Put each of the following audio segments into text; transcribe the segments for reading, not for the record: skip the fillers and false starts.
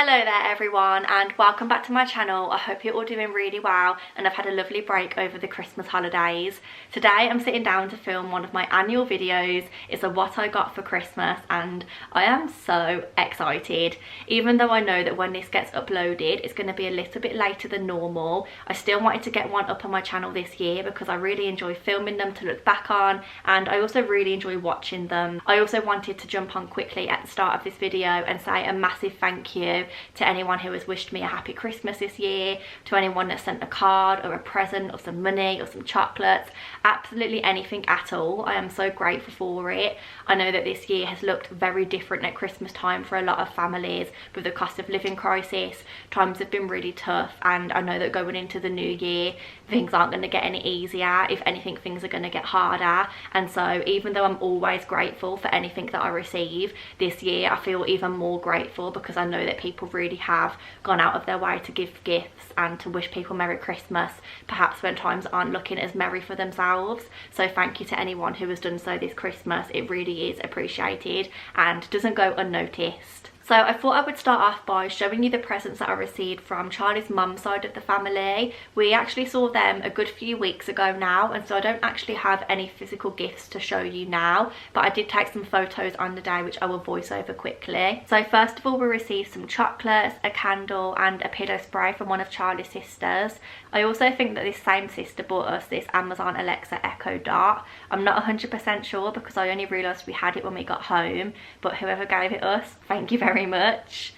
Hello there everyone, and welcome back to my channel. I hope you're all doing really well and I've had a lovely break over the Christmas holidays. Today I'm sitting down to film one of my annual videos. It's a what I got for Christmas and I am so excited. Even though I know that when this gets uploaded it's going to be a little bit later than normal, I still wanted to get one up on my channel this year because I really enjoy filming them to look back on, and I also really enjoy watching them. I also wanted to jump on quickly at the start of this video and say a massive thank you to anyone who has wished me a happy Christmas this year, to anyone that sent a card or a present or some money or some chocolates, absolutely anything at all. I am so grateful for it. I know that this year has looked very different at Christmas time for a lot of families with the cost of living crisis. Times have been really tough, and I know that going into the new year things aren't going to get any easier. If anything, things are going to get harder, and so even though I'm always grateful for anything that I receive, this year I feel even more grateful because I know that people really have gone out of their way to give gifts and to wish people Merry Christmas, perhaps when times aren't looking as merry for themselves. So thank you to anyone who has done so this Christmas. It really is appreciated and doesn't go unnoticed. So I thought I would start off by showing you the presents that I received from Charlie's mum's side of the family. We actually saw them a good few weeks ago now, and so I don't actually have any physical gifts to show you now, but I did take some photos on the day which I will voice over quickly. So first of all, we received some chocolates, a candle and a pillow spray from one of Charlie's sisters. I also think that this same sister bought us this Amazon Alexa Echo Dot. I'm not 100% sure because I only realised we had it when we got home, but whoever gave it us, thank you very much.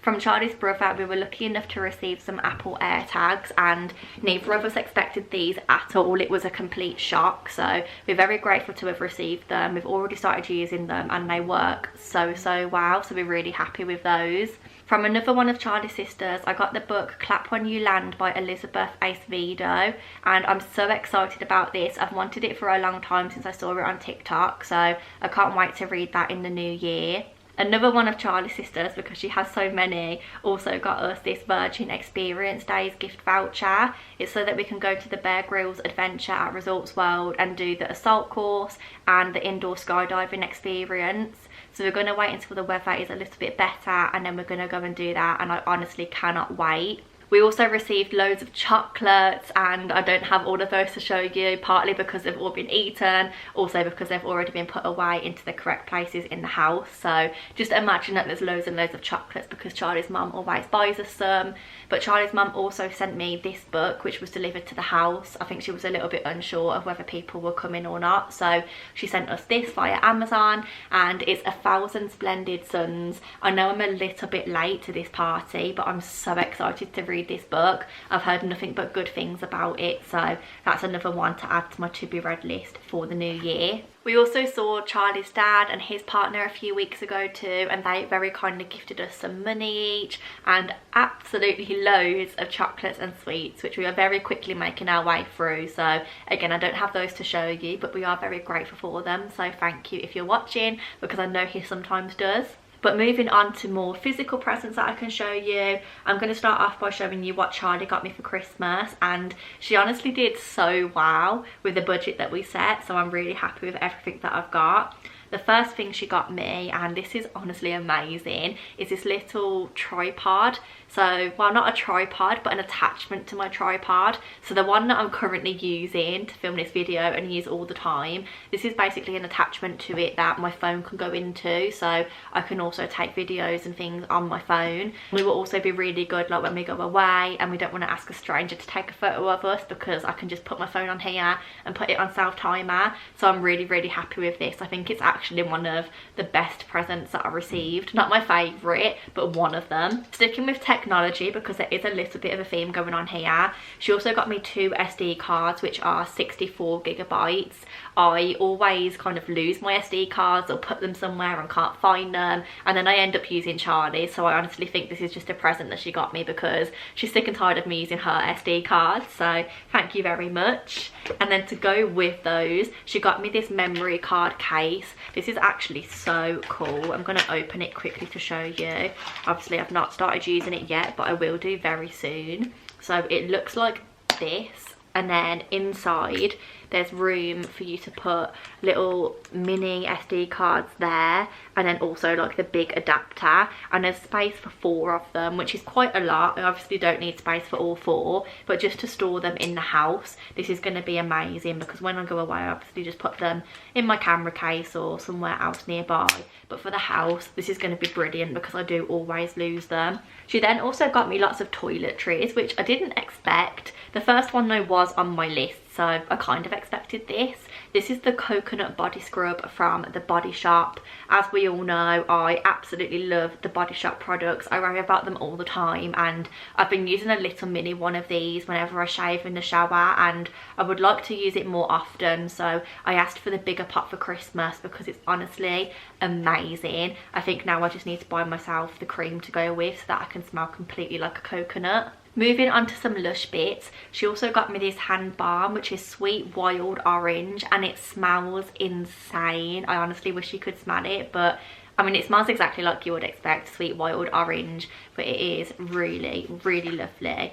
From Charlie's brother, we were lucky enough to receive some Apple AirTags, and neither of us expected these at all. It was a complete shock, so we're very grateful to have received them. We've already started using them and they work so well, so we're really happy with those. From another one of Charlie's sisters, I got the book Clap When You Land by Elizabeth Acevedo, and I'm so excited about this. I've wanted it for a long time since I saw it on TikTok, so I can't wait to read that in the new year. Another one of Charlie's sisters, because she has so many, also got us this Virgin Experience Days gift voucher. It's so that we can go to the Bear Grylls adventure at Resorts World and do the assault course and the indoor skydiving experience. So we're going to wait until the weather is a little bit better and then we're going to go and do that, and I honestly cannot wait. We also received loads of chocolates, and I don't have all of those to show you, partly because they've all been eaten, also because they've already been put away into the correct places in the house. So just imagine that there's loads and loads of chocolates because Charlie's mum always buys us some. But Charlie's mum also sent me this book which was delivered to the house. I think she was a little bit unsure of whether people were coming or not, so she sent us this via Amazon, and it's 1,000 Splendid Suns. I know I'm a little bit late to this party, but I'm so excited to read this book. I've heard nothing but good things about it, so that's another one to add to my to be read list for the new year. We also saw Charlie's dad and his partner a few weeks ago too, and they very kindly gifted us some money each and absolutely loads of chocolates and sweets, which we are very quickly making our way through. So again, I don't have those to show you, but we are very grateful for them, so thank you if you're watching, because I know he sometimes does. But moving on to more physical presents that I can show you, I'm going to start off by showing you what Charlie got me for Christmas, and she honestly did so well with the budget that we set, so I'm really happy with everything that I've got. The first thing she got me, and this is honestly amazing, is this little tripod. So, well, not a tripod, but an attachment to my tripod. So the one that I'm currently using to film this video and use all the time, this is basically an attachment to it that my phone can go into, so I can also take videos and things on my phone. We will also be really good like when we go away and we don't want to ask a stranger to take a photo of us, because I can just put my phone on here and put it on self timer. So I'm really happy with this. I think it's actually one of the best presents that I received. Not my favourite, but one of them. Sticking with technology, because there is a little bit of a theme going on here, she also got me 2 SD cards which are 64 gigabytes. I always kind of lose my SD cards or put them somewhere and can't find them, and then I end up using Charlie's. So I honestly think this is just a present that she got me because she's sick and tired of me using her SD cards, so thank you very much. And then to go with those, she got me this memory card case. This is actually so cool. I'm going to open it quickly to show you. Obviously I've not started using it yet, but I will do very soon. So it looks like this, and then inside there's room for you to put little mini SD cards there, and then also like the big adapter, and there's space for 4 of them, which is quite a lot. I obviously don't need space for all 4, but just to store them in the house, this is going to be amazing, because when I go away I obviously just put them in my camera case or somewhere else nearby. But for the house, this is going to be brilliant because I do always lose them. She then also got me lots of toiletries, which I didn't expect. The first one though was on my list, so I kind of expected this. This is the coconut body scrub from The Body Shop. As we all know, I absolutely love The Body Shop products. I rave about them all the time, and I've been using a little mini one of these whenever I shave in the shower, and I would like to use it more often, so I asked for the bigger pot for Christmas because it's honestly amazing. I think now I just need to buy myself the cream to go with so that I can smell completely like a coconut. Moving on to some Lush bits, she also got me this hand balm, which is sweet wild orange, and it smells insane. I honestly wish you could smell it, but I mean, it smells exactly like you would expect, sweet wild orange, but it is really, really lovely,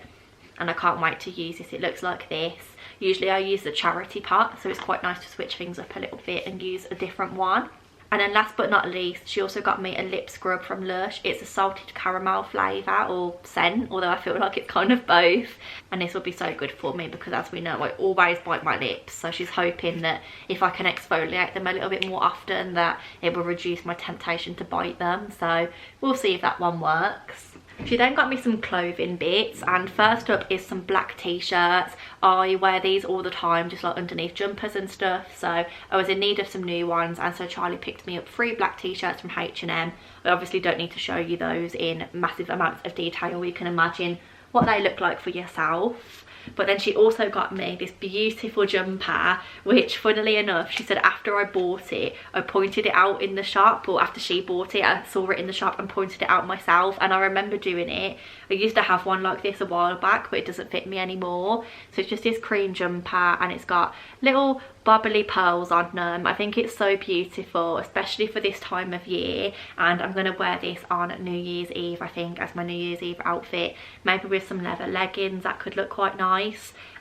and I can't wait to use this. It looks like this. Usually I use the charity pot, so it's quite nice to switch things up a little bit and use a different one. And then last but not least, she also got me a lip scrub from Lush. It's a salted caramel flavour or scent, although I feel like it's kind of both. And this will be so good for me because, as we know, I always bite my lips. So she's hoping that if I can exfoliate them a little bit more often, that it will reduce my temptation to bite them. So we'll see if that one works. She then got me some clothing bits, and first up is some black t-shirts. I wear these all the time, just like underneath jumpers and stuff, so I was in need of some new ones, and so Charlie picked me up 3 black t-shirts from H&M. I obviously don't need to show you those in massive amounts of detail. You can imagine what they look like for yourself. But then she also got me this beautiful jumper, which funnily enough, she said after I bought it, I pointed it out in the shop, or after she bought it, I saw it in the shop and pointed it out myself, and I remember doing it. I used to have one like this a while back, but it doesn't fit me anymore. So it's just this cream jumper, and it's got little bubbly pearls on them. I think it's so beautiful, especially for this time of year, and I'm going to wear this on New Year's Eve, I think, as my New Year's Eve outfit, maybe with some leather leggings. That could look quite nice.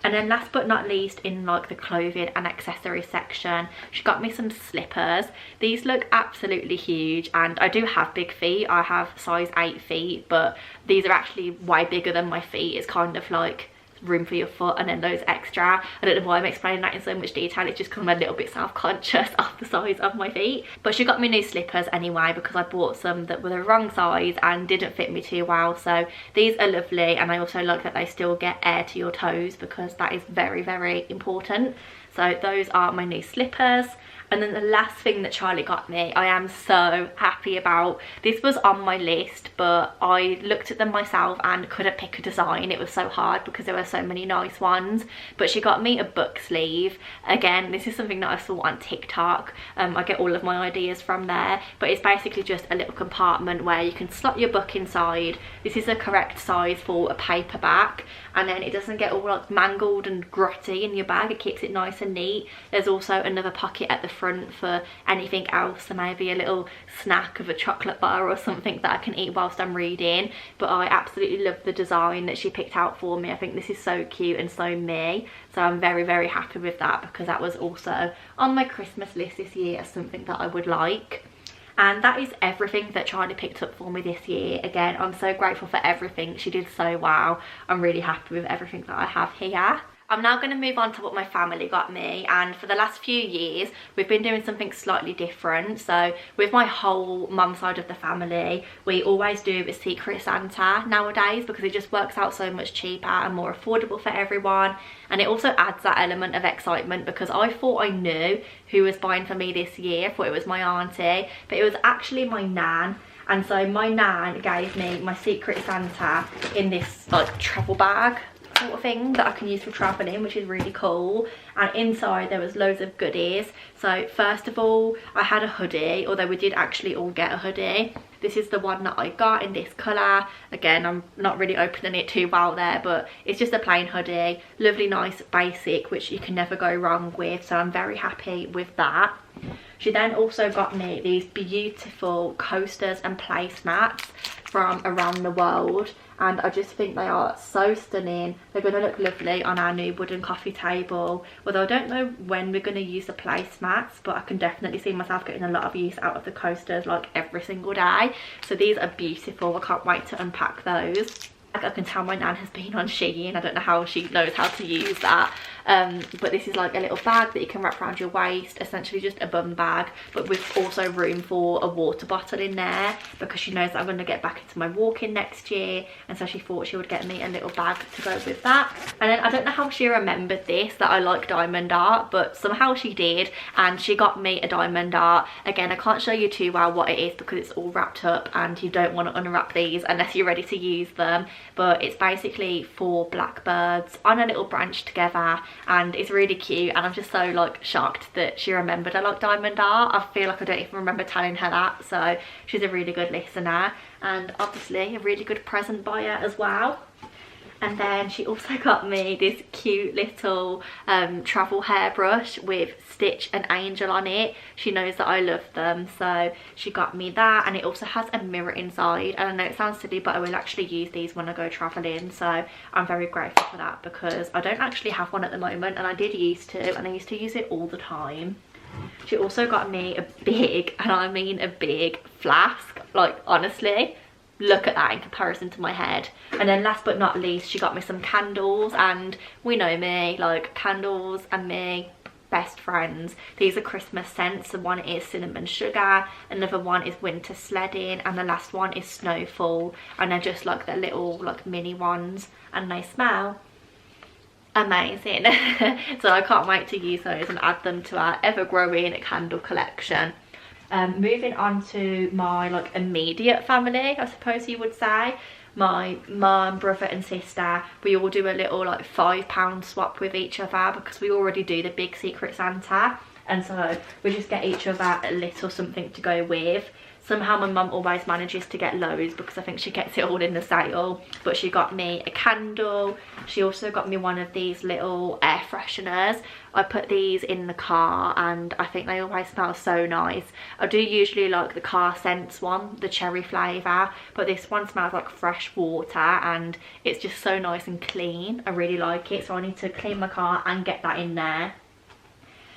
And then last but not least, in like the clothing and accessories section, she got me some slippers. These look absolutely huge, and I do have big feet. I have size 8 feet, but these are actually way bigger than my feet. It's kind of like room for your foot and then those extra. I don't know why I'm explaining that in so much detail. It's just because I'm a little bit self-conscious of the size of my feet. But she got me new slippers anyway, because I bought some that were the wrong size and didn't fit me too well. So these are lovely, and I also like that they still get air to your toes, because that is very, very important. So those are my new slippers. And then the last thing that Charlie got me, I am so happy about. This was on my list, but I looked at them myself and couldn't pick a design. It was so hard because there were so many nice ones. But she got me a book sleeve. Again, this is something that I saw on TikTok. I get all of my ideas from there. But it's basically just a little compartment where you can slot your book inside. This is the correct size for a paperback, and then it doesn't get all like mangled and grotty in your bag. It keeps it nice and neat. There's also another pocket at the front for anything else, so maybe a little snack of a chocolate bar or something that I can eat whilst I'm reading. But I absolutely love the design that she picked out for me. I think this is so cute and so me, so I'm very, very happy with that, because that was also on my Christmas list this year as something that I would like. And that is everything that Charlie picked up for me this year. Again, I'm so grateful for everything. She did so well. I'm really happy with everything that I have here. I'm now going to move on to what my family got me, and for the last few years we've been doing something slightly different. So with my whole mum side of the family, we always do a Secret Santa nowadays, because it just works out so much cheaper and more affordable for everyone, and it also adds that element of excitement, because I thought I knew who was buying for me this year. I thought it was my auntie, but it was actually my nan. And so my nan gave me my Secret Santa in this like travel bag sort of thing that I can use for traveling, which is really cool. And inside there was loads of goodies. So first of all, I had a hoodie, although we did actually all get a hoodie. This is the one that I got in this colour. Again, I'm not really opening it too well there, but it's just a plain hoodie. Lovely, nice, basic, which you can never go wrong with, so I'm very happy with that. She then also got me these beautiful coasters and placemats from around the world, and I just think they are so stunning. They're going to look lovely on our new wooden coffee table, although I don't know when we're going to use the placemats, but I can definitely see myself getting a lot of use out of the coasters like every single day. So these are beautiful. I can't wait to unpack those. I can tell my nan has been on Shein. I don't know how she knows how to use that. But this is like a little bag that you can wrap around your waist, essentially just a bum bag, but with also room for a water bottle in there, because she knows that I'm going to get back into my walking next year, and so she thought she would get me a little bag to go with that. And then I don't know how she remembered this, that I like diamond art, but somehow she did, and she got me a diamond art. Again, I can't show you too well what it is because it's all wrapped up and you don't want to unwrap these unless you're ready to use them, but it's basically 4 blackbirds on a little branch together, and it's really cute. And I'm just so like shocked that she remembered I like diamond art. I feel like I don't even remember telling her that, so she's a really good listener and obviously a really good present buyer as well. And then she also got me this cute little travel hairbrush with Stitch and Angel on it. She knows that I love them, so she got me that, and it also has a mirror inside. And I know it sounds silly, but I will actually use these when I go travelling, so I'm very grateful for that because I don't actually have one at the moment, and I did used to, and I used to use it all the time. She also got me a big, and I mean a big, flask. Like honestly, look at that in comparison to my head. And then last but not least, she got me some candles, and we know me, like candles and me, best friends. These are Christmas scents. So one is cinnamon sugar, another one is winter sledding, and the last one is snowfall. And they're just like the little like mini ones, and they smell amazing. So I can't wait to use those and add them to our ever-growing candle collection. Moving on to my like immediate family, I suppose you would say. My mum, brother and sister, we all do a little like £5 swap with each other because we already do the big Secret Santa, and so we just get each other a little something to go with. Somehow my mum always manages to get loads because I think she gets it all in the sale. But she got me a candle. She also got me one of these little air fresheners. I put these in the car and I think they always smell so nice. I do usually like the car scents one, the cherry flavour, but this one smells like fresh water and it's just so nice and clean. I really like it, so I need to clean my car and get that in there.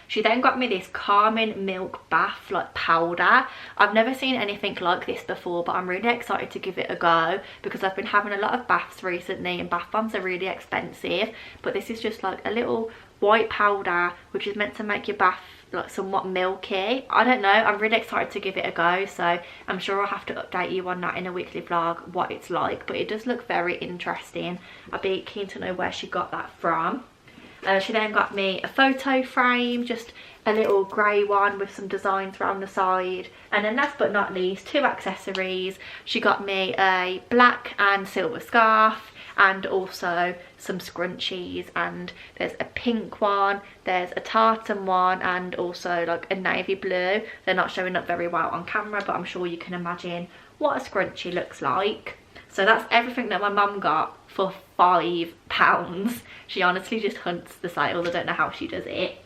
She then got me this Carmen milk bath like powder. I've never seen anything like this before, but I'm really excited to give it a go because I've been having a lot of baths recently and bath bombs are really expensive, but this is just like a little white powder which is meant to make your bath like somewhat milky. I don't know, I'm really excited to give it a go, so I'm sure I'll have to update you on that in a weekly vlog what it's like, but it does look very interesting. I'd be keen to know where she got that from. She then got me a photo frame, just a little grey one with some designs around the side. And then last but not least, 2 accessories. She got me a black and silver scarf and also some scrunchies, and there's a pink one, there's a tartan one, and also like a navy blue. They're not showing up very well on camera, but I'm sure you can imagine what a scrunchie looks like. So that's everything that my mum got for £5. She honestly just hunts the sales. I don't know how she does it.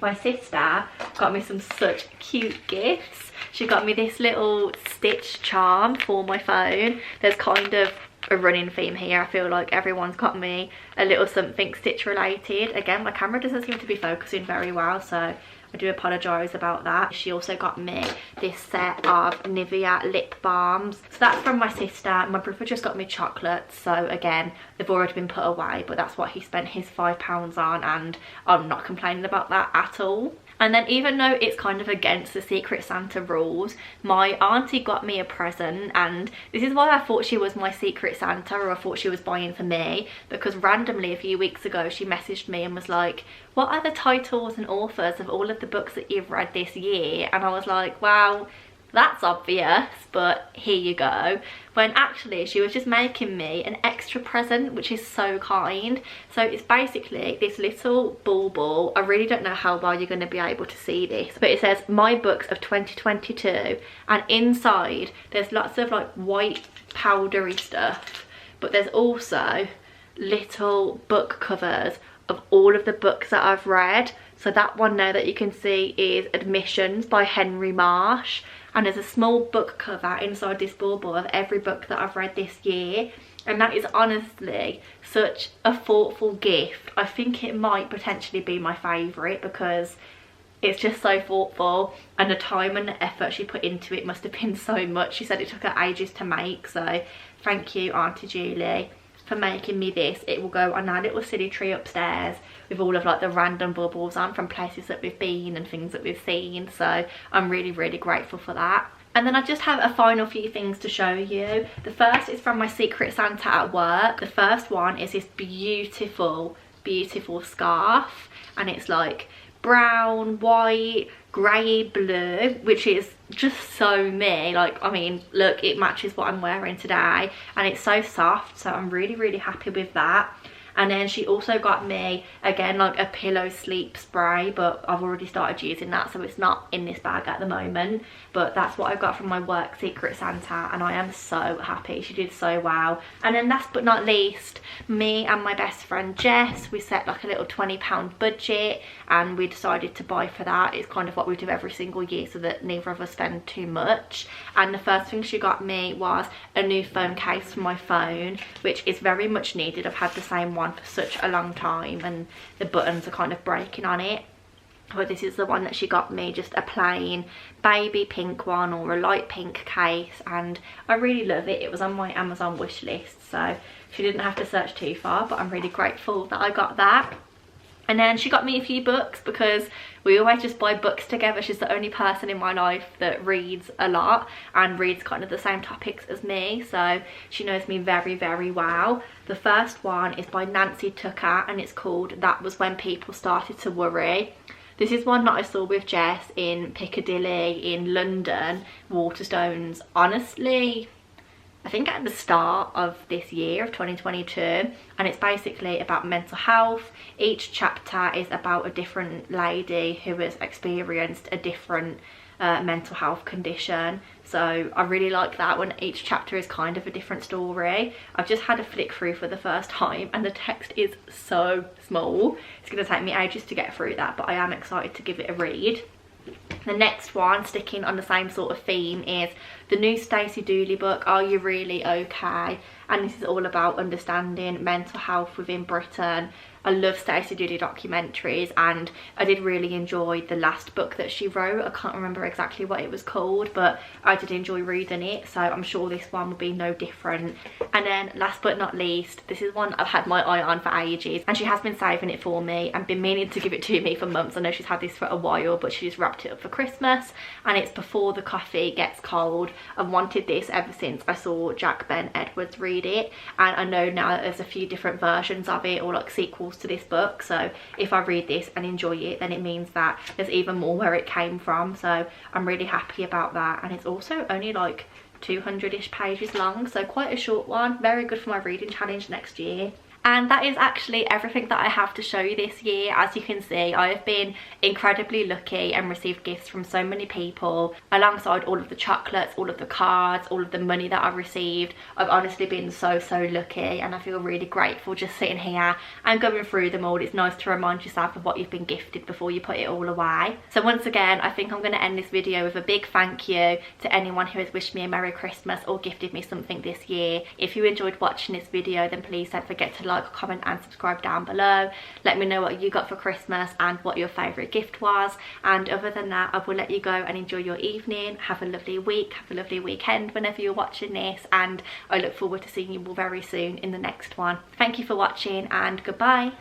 My sister got me some such cute gifts. She got me this little Stitch charm for my phone. There's kind of a running theme here. I feel like everyone's got me a little something Stitch related. Again, my camera doesn't seem to be focusing very well, so I do apologise about that. She also got me this set of Nivea lip balms. So that's from my sister. My brother just got me chocolates. So again, they've already been put away, but that's what he spent his £5 on, and I'm not complaining about that at all. And then even though it's kind of against the Secret Santa rules, my auntie got me a present, and this is why I thought she was my Secret Santa, or I thought she was buying for me, because randomly a few weeks ago she messaged me and was like, what are the titles and authors of all of the books that you've read this year? And I was like, wow, that's obvious, but here you go. When actually she was just making me an extra present, which is so kind. So it's basically this little bauble. I really don't know how well you're going to be able to see this, but it says my books of 2022, and inside there's lots of like white powdery stuff, but there's also little book covers of all of the books that I've read. So that one now that you can see is Admissions by Henry Marsh, and there's a small book cover inside this bauble of every book that I've read this year, and that is honestly such a thoughtful gift. I think it might potentially be my favourite because it's just so thoughtful, and the time and the effort she put into it must have been so much. She said it took her ages to make, so thank you Auntie Julie for making me this. It will go on our little silly tree upstairs with all of like the random bubbles on from places that we've been and things that we've seen, so I'm really grateful for that. And then I just have a final few things to show you. The first is from my Secret Santa at work. The first one is this beautiful scarf, and it's like brown, white, grey, blue, which is just so me. Like, I mean, look, it matches what I'm wearing today, and it's so soft, so I'm really happy with that. And then she also got me, again, like a pillow sleep spray, but I've already started using that, so it's not in this bag at the moment. But that's what I got from my work Secret Santa, and I am so happy. She did so well. And then last but not least, me and my best friend Jess, we set like a little £20 budget, and we decided to buy for that. It's kind of what we do every single year so that neither of us spend too much. And the first thing she got me was a new phone case for my phone, which is very much needed. I've had the same one for such a long time and the buttons are kind of breaking on it. But this is the one that she got me, just a plain baby pink one or a light pink case, and I really love it. It was on my Amazon wish list, so she didn't have to search too far, but I'm really grateful that I got that. And then she got me a few books because we always just buy books together. She's the only person in my life that reads a lot and reads kind of the same topics as me, so she knows me very well. The first one is by Nancy Tucker, and it's called That Was When People Started to Worry. This is one that I saw with Jess in Piccadilly in London, Waterstones, honestly, I think at the start of this year of 2022, and it's basically about mental health. Each chapter is about a different lady who has experienced a different mental health condition, so I really like that when each chapter is kind of a different story. I've just had a flick through for the first time and the text is so small. It's going to take me ages to get through that, but I am excited to give it a read. The next one, sticking on the same sort of theme, is the new Stacey Dooley book, Are You Really Okay? And this is all about understanding mental health within Britain. I love Stacey Dooley documentaries, and I did really enjoy the last book that she wrote. I can't remember exactly what it was called, but I did enjoy reading it, so I'm sure this one will be no different. And then last but not least, this is one I've had my eye on for ages, and she has been saving it for me and been meaning to give it to me for months. I know she's had this for a while, but she just wrapped it up for Christmas, and it's Before the Coffee Gets Cold. I've wanted this ever since I saw Jack Ben Edwards read it, and I know now that there's a few different versions of it, or like sequels to this book, so if I read this and enjoy it, then it means that there's even more where it came from, so I'm really happy about that. And it's also only like 200-ish pages long, so quite a short one. Very good for my reading challenge next year. And that is actually everything that I have to show you this year. As you can see, I have been incredibly lucky and received gifts from so many people. Alongside all of the chocolates, all of the cards, all of the money that I've received, I've honestly been so lucky, and I feel really grateful just sitting here and going through them all. It's nice to remind yourself of what you've been gifted before you put it all away. So once again, I think I'm going to end this video with a big thank you to anyone who has wished me a Merry Christmas or gifted me something this year. If you enjoyed watching this video, then please don't forget to like, comment and subscribe down below. Let me know what you got for Christmas and what your favourite gift was, and other than that, I will let you go and enjoy your evening. Have a lovely week, have a lovely weekend whenever you're watching this, and I look forward to seeing you all very soon in the next one. Thank you for watching, and goodbye.